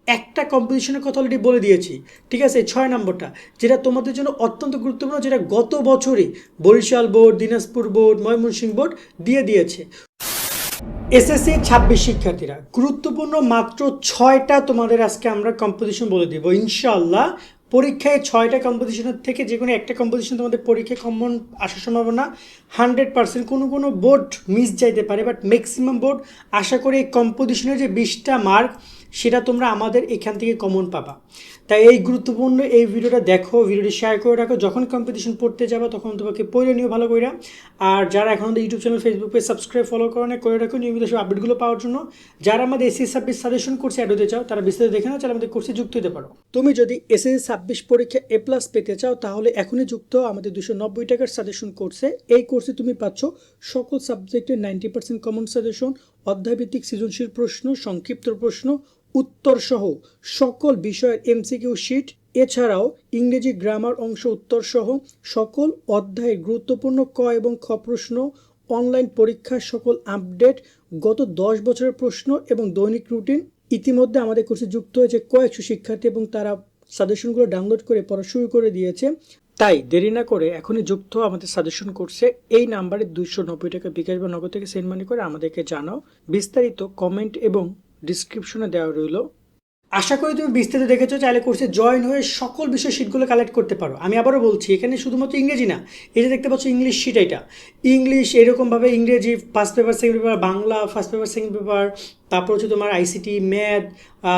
একটা কম্পোজিশনের কথা অলরেডি বলে দিয়েছি, ঠিক আছে? 6 নম্বরটা যেটা তোমাদের জন্য অত্যন্ত গুরুত্বপূর্ণ, যেটা গত বছরই Barishal board, Dinajpur board, Mymensingh board দিয়ে দিয়েছে। এসএসসি 26 শিক্ষার্থীরা গুরুত্বপূর্ণ মাত্র 6টা তোমাদের আজকে আমরা কম্পোজিশন বলে দিব ইনশাআল্লাহ। পরীক্ষায় 6টা কম্পোজিশনের থেকে যে কোনো একটা কম্পোজিশন তোমাদের পরীক্ষায় কমন আসার সম্ভাবনা 100%। কোনো বোর্ড মিস যাইতে পারে, বাট ম্যাক্সিমাম বোর্ড আশা করি এই কম্পোজিশনের যে 20টা মার্ক সেটা তোমরা আমাদের এখান থেকে কমন পাবা। তাই এই গুরুত্বপূর্ণ এই ভিডিওটা দেখো, ভিডিওটি শেয়ার করে রাখো, যখন কম্পিটিশন পড়তে যাবো তখন তোমাকে পড়ে নিও ভালো করে। আর যারা এখন আমাদের YouTube channel, Facebook page subscribe follow করে রাখো নিয়মিত সব আপডেটগুলো পাওয়ার জন্য। যারা আমাদের এসএসসি 26 সাজেশন কোর্সে অ্যাড হতে চাও তারা বিস্তারিত দেখে নাও, যারা আমাদের কোর্সে যুক্ত হতে পারো। তুমি যদি এসএসসি 26 পরীক্ষা A+ পেতে চাও তাহলে এখনই যুক্ত আমাদের 290 টাকার সাজেশন কোর্সে। এই কোর্সে তুমি পাচ্ছ সকল সাবজেক্টের 90% কমন সাজেশন, অধ্যায়ভিত্তিক সৃজনশীল প্রশ্ন, সংক্ষিপ্ত প্রশ্ন উত্তর সহ সকল বিষয়ের এমসিকিউ শিট, এছাড়াও ইংরেজি গ্রামার অংশ উত্তর সহ সকল অধ্যায়ের গুরুত্বপূর্ণ ক এবং খ প্রশ্ন, অনলাইন পরীক্ষার সকল আপডেট, গত 10 বছরের প্রশ্ন এবং দৈনিক রুটিন। ইতিমধ্যে আমাদের কোর্সে যুক্ত হয়েছে কয়েকশো শিক্ষার্থী এবং তারা সাজেশনগুলো ডাউনলোড করে পড়া শুরু করে দিয়েছে। তাই দেরি না করে এখনই যুক্ত আমাদের সাজেশন কোর্সে। এই নাম্বারে 290 টাকা বিকাশ বা নগদ থেকে সেন্ড মানি করে আমাদেরকে জানাও। বিস্তারিত কমেন্ট এবং ডিসক্রিপশনে দেওয়া রইল। আশা করি তুমি বিস্তারিত দেখেছো। চাইলে কোর্সে জয়েন হয়ে সকল বিষয় শিটগুলো কালেক্ট করতে পারো। আমি আবারও বলছি, এখানে শুধুমাত্র ইংরেজি না, এই যে দেখতে পাচ্ছ ইংলিশ শিট, এটা ইংলিশ এরকমভাবে ইংরেজি first paper, second paper, Bangla first paper, second paper, তারপর হচ্ছে তোমার আইসিটি, ম্যাথ,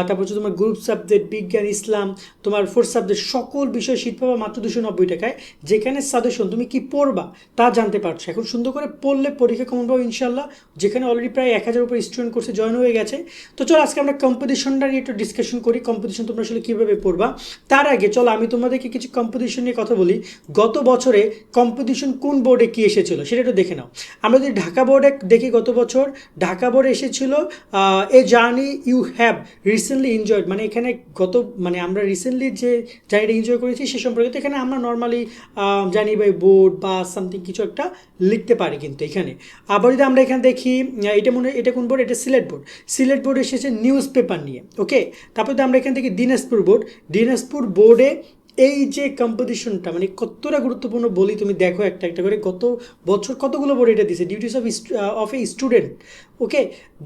তারপর হচ্ছে তোমার গ্রুপ সাবজেক্ট, বিজ্ঞান, ইসলাম, তোমার ফোর্থ সাবজেক্ট, সকল বিষয় শিট পাবা মাত্র 290 টাকায়। যেখানে সাজেশন তুমি কি পড়বা তা জানতে পারছো। এখন সুন্দর করে পড়লে পরীক্ষা কমন পাবো ইনশাল্লাহ। যেখানে অলরেডি প্রায় 1000 উপর স্টুডেন্ট কোর্সে জয়েন হয়ে গেছে। তো চলো আজকে আমরা কম্পিটিশনটা নিয়ে একটু ডিসকাশন করি। কম্পিটিশন তোমরা আসলে কীভাবে পড়বা তার আগে চলো আমি তোমাদেরকে কিছু কম্পিটিশন নিয়ে কথা বলি। গত বছরে কম্পিটিশন কোন বোর্ডে কী এসেছিলো সেটা একটু দেখে নাও। আমরা যদি ঢাকা বোর্ডে দেখি, গত বছর ঢাকা বোর্ডে এসেছিল a journey you have recently enjoyed, মানে এখানে আমরা রিসেন্টলি যে জার্নিটা এনজয় করেছি সে সম্পর্কে। তো এখানে আমরা নর্মালি জানি বাই বোর্ড বা সামথিং কিছু একটা লিখতে পারি। কিন্তু এখানে আবার যদি আমরা এখানে দেখি, এটা কোন বোর্ড, এটা সিলেট বোর্ড। সিলেট বোর্ড এসেছে নিউজ পেপার নিয়ে, ওকে। তারপর যদি আমরা এখানে দেখি দিনাজপুর বোর্ড, দিনাজপুর বোর্ডে এই যে কম্পিটিশনটা মানে কতটা গুরুত্বপূর্ণ বলি তুমি দেখো একটা একটা করে। গত বছর কতগুলো বোর্ড এটা দিয়েছে, ডিউটিস অফ এ স্টুডেন্ট, ওকে।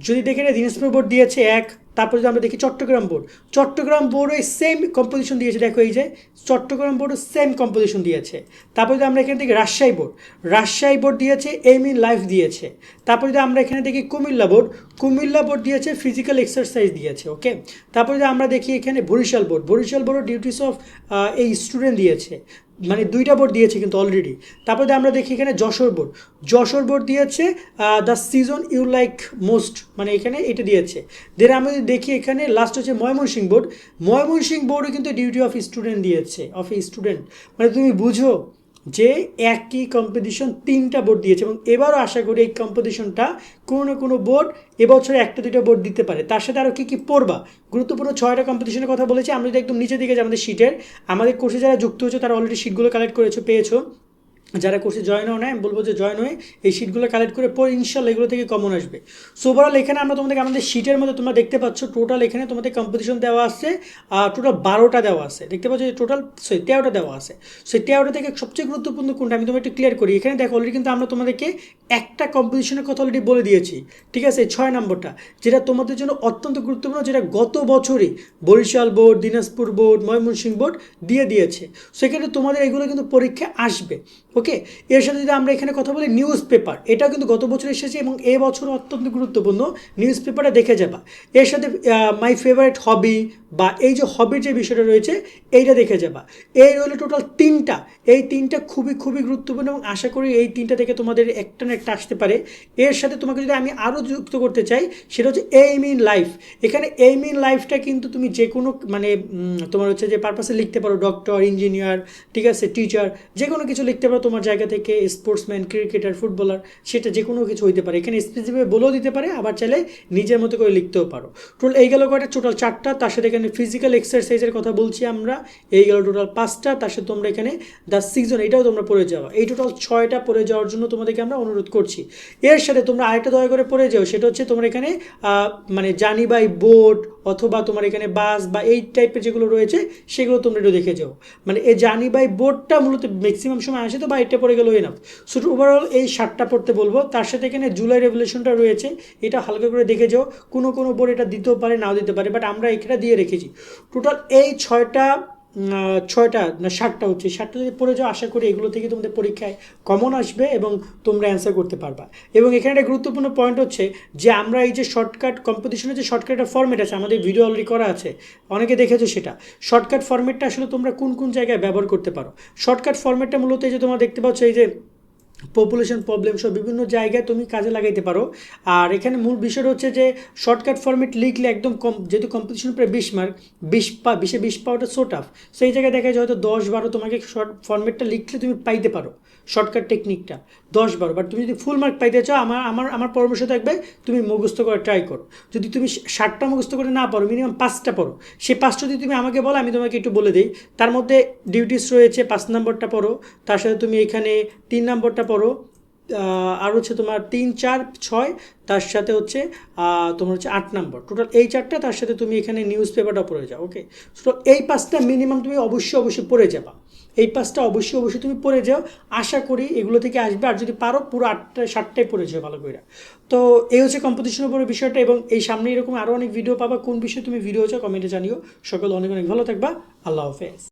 যদি দেখে দিনাজপুর বোর্ড দিয়েছে এক। তারপর যদি আমরা দেখি চট্টগ্রাম বোর্ড, চট্টগ্রাম বোর্ডে সেম কম্পোজিশন দিয়েছে। দেখো এই যে চট্টগ্রাম বোর্ডও সেম কম্পোজিশন দিয়েছে। তারপর যদি আমরা এখানে দেখি রাজশাহী বোর্ড, রাজশাহী বোর্ড দিয়েছে এইম ইন লাইফ দিয়েছে। তারপর যদি আমরা এখানে দেখি কুমিল্লা বোর্ড, কুমিল্লা বোর্ড দিয়েছে ফিজিক্যাল এক্সারসাইজ দিয়েছে, ওকে। তারপর যদি আমরা দেখি এখানে বরিশাল বোর্ড, বরিশাল বোর্ডও ডিউটিস অফ এই স্টুডেন্ট দিয়েছে, মানে 2টা বোর্ড দিয়েছে কিন্তু অলরেডি। তারপরে আমরা দেখি এখানে যশোর বোর্ড, যশোর বোর্ড দিয়েছে the season you like most, মানে এখানে এটা দিয়েছে। দেন আমরা যদি দেখি এখানে লাস্ট হচ্ছে ময়মনসিংহ বোর্ড, ময়মনসিংহ বোর্ডও কিন্তু ডিউটি অফ স্টুডেন্ট দিয়েছে, অফ এ স্টুডেন্ট। মানে তুমি বুঝো যে একই কম্পিটিশন 3টা বোর্ড দিয়েছে। এবং এবারও আশা করি এই কম্পিটিশনটা কোনো না কোনো বোর্ড এবছরে 1-2টা বোর্ড দিতে পারে। তার সাথে আরও কী কী পড়বা, গুরুত্বপূর্ণ 6টা কম্পিটিশনের কথা বলেছি। আমরা যদি একদম নিচে দিকে যে আমাদের শিটের, আমাদের কোর্সে যারা যুক্ত হয়েছে তারা অলরেডি শিটগুলো কালেক্ট পেয়েছো। যারা কোর্সে জয়েন হও না, আমি বলবো যে জয়েন হয়ে এই শিটগুলো কালেক্ট করে পরে ইনশাল্লাহ এগুলো থেকে কমন আসবে। সো ওভারঅল এখানে আমরা তোমাদেরকে আমাদের শিটের মধ্যে তোমরা দেখতে পাচ্ছ টোটাল এখানে তোমাদের কম্পিটিশন দেওয়া আছে, টোটাল 12টা দেওয়া আছে। দেখতে পাচ্ছ যে টোটাল 13টা দেওয়া আছে। সেই 13টা থেকে সবচেয়ে গুরুত্বপূর্ণ কোনটা আমি তোমাকে একটু ক্লিয়ার করি। এখানে দেখো অলরেডি কিন্তু আমরা তোমাদেরকে একটা কম্পিটিশনের কথা অলরেডি বলে দিয়েছি, ঠিক আছে? 6 নম্বরটা যেটা তোমাদের জন্য অত্যন্ত গুরুত্বপূর্ণ, যেটা গত বছরই Barishal board, Dinajpur board, Mymensingh board দিয়ে দিয়েছে। সেক্ষেত্রে তোমাদের এগুলো কিন্তু পরীক্ষা আসবে, ওকে। এর সাথে যদি আমরা এখানে কথা বলি নিউজ পেপার, এটাও কিন্তু গত বছর এসেছে এবং এ বছর অত্যন্ত গুরুত্বপূর্ণ। নিউজ পেপারটা দেখে যাবা। এর সাথে মাই ফেভারিট হবি বা এই যে হবির যে বিষয়টা রয়েছে এইটা দেখে যাবা। এই রইল টোটাল 3টা। এই 3টা খুবই খুবই গুরুত্বপূর্ণ এবং আশা করি এই 3টা থেকে তোমাদের একটা না একটা আসতে পারে। এর সাথে তোমাকে যদি আমি আরও যুক্ত করতে চাই সেটা হচ্ছে এইম ইন লাইফ। এখানে এইম ইন লাইফটা কিন্তু তুমি যে কোনো মানে তোমার হচ্ছে যে পারপাসে লিখতে পারো, ডক্টর, ইঞ্জিনিয়ার, ঠিক আছে, টিচার, যে কোনো কিছু লিখতে পারো তোমার জায়গা থেকে, স্পোর্টসম্যান, ক্রিকেটার, ফুটবলার, সেটা যে কোনো কিছু হইতে পারে। এখানে স্পেসিফিক বলেও দিতে পারে, আবার চাইলে নিজের মতো করে লিখতেও পারো। টোটাল এই গেল কয়টা, টোটাল 4টা। তার সাথে এখানে এখানে ফিজিক্যাল এক্সারসাইজের কথা বলছি আমরা, এই গেল টোটাল 5টা। তার সাথে তোমরা এখানে দ্য সিজন এটাও তোমরা পড়ে যাও, এই টোটাল 6টা পড়ে যাওয়ার জন্য তোমাদেরকে আমরা অনুরোধ করছি। এর সাথে তোমরা আরেকটা দয়া করে পড়ে যাও, সেটা হচ্ছে তোমরা এখানে মানে জার্নি বাই বোট অথবা তোমার এখানে বাস বা এই টাইপের যেগুলো রয়েছে সেগুলো তোমরা একটু দেখে যাও। মানে এই জার্নি বাই বোটটা মূলত ম্যাক্সিমাম সময় আসে, তো বা এটা পড়ে গেলো এনাফ। সো ওভারঅল এই 7টা পড়তে বলবো। তার সাথে এখানে জুলাই রেভলিউশনটা রয়েছে, এটা হালকা করে দেখে যাও। কোনো বোর্ড এটা দিতেও পারে নাও দিতে পারে, বাট আমরা এখানে দিয়ে রেখেছি। টোটাল এই 6টা না 7টা হচ্ছে, 7টা যদি পড়ে যাও আশা করি এগুলো থেকে তোমাদের পরীক্ষায় কমন আসবে এবং তোমরা অ্যান্সার করতে পারবা। এবং এখানে একটা গুরুত্বপূর্ণ পয়েন্ট হচ্ছে যে আমরা এই যে শর্টকাট কম্পিটিশনের যে শর্টকাটের ফর্মেট আছে, আমাদের ভিডিও অলরেডি করা আছে, অনেকে দেখেছো সেটা। শর্টকাট ফর্মেটটা আসলে তোমরা কোন জায়গায় ব্যবহার করতে পারো। শর্টকাট ফর্মেটটা মূলত এই যে তোমরা দেখতে পাচ্ছ, এই যে পপুলেশন প্রবলেম সব বিভিন্ন জায়গায় তুমি কাজে লাগাইতে পারো। আর এখানে মূল বিষয় হচ্ছে যে শর্টকাট ফর্মেট লিখলে একদম কম, যেহেতু কম্পিটিশন প্রায় 20 মার্ক, 20 পাওয়াটা সো টাফ। সেই জায়গায় দেখা যায় হয়তো 10-12 তোমাকে শর্ট ফর্মেটটা লিখলে তুমি পাইতে পারো, শর্টকাট টেকনিকটা 10-12। বাট তুমি যদি ফুল মার্ক পাইতে চাও, আমার পরামর্শ থাকবে তুমি মুখস্থ করে ট্রাই করো। যদি তুমি 60টা মুখস্থ করে না পারো, মিনিমাম 5টা পড়ো। সেই 5টা যদি তুমি আমাকে বলো, আমি তোমাকে একটু বলে দিই। তার মধ্যে ডিউটিস রয়েছে, 5 নম্বরটা পড়ো। তার সাথে তুমি এখানে 3 নম্বরটা পড়ো। আর হচ্ছে তোমার 3, 4, 6, তার সাথে হচ্ছে তোমার হচ্ছে 8 নম্বর। টোটাল এই 4টা, তার সাথে তুমি এখানে নিউজ পেপারটা পড়ে যাও। ওকে, সো এই 5টা মিনিমাম তুমি অবশ্যই পড়ে যাবা। এই 5টা অবশ্যই তুমি পড়ে যাও, আশা করি এগুলো থেকে আসবে। আর যদি পারো পুরো 7টাই পড়ে যাও ভালো করে। তো এই হচ্ছে কম্পিটিশনের উপরে বিষয়টা। এবং এই সামনে এরকম আরও অনেক ভিডিও পাবা। কোন বিষয়ে তুমি ভিডিও চাও কমেন্টে জানিও। সকল অনেক ভালো থাকবা। আল্লাহ হাফেজ।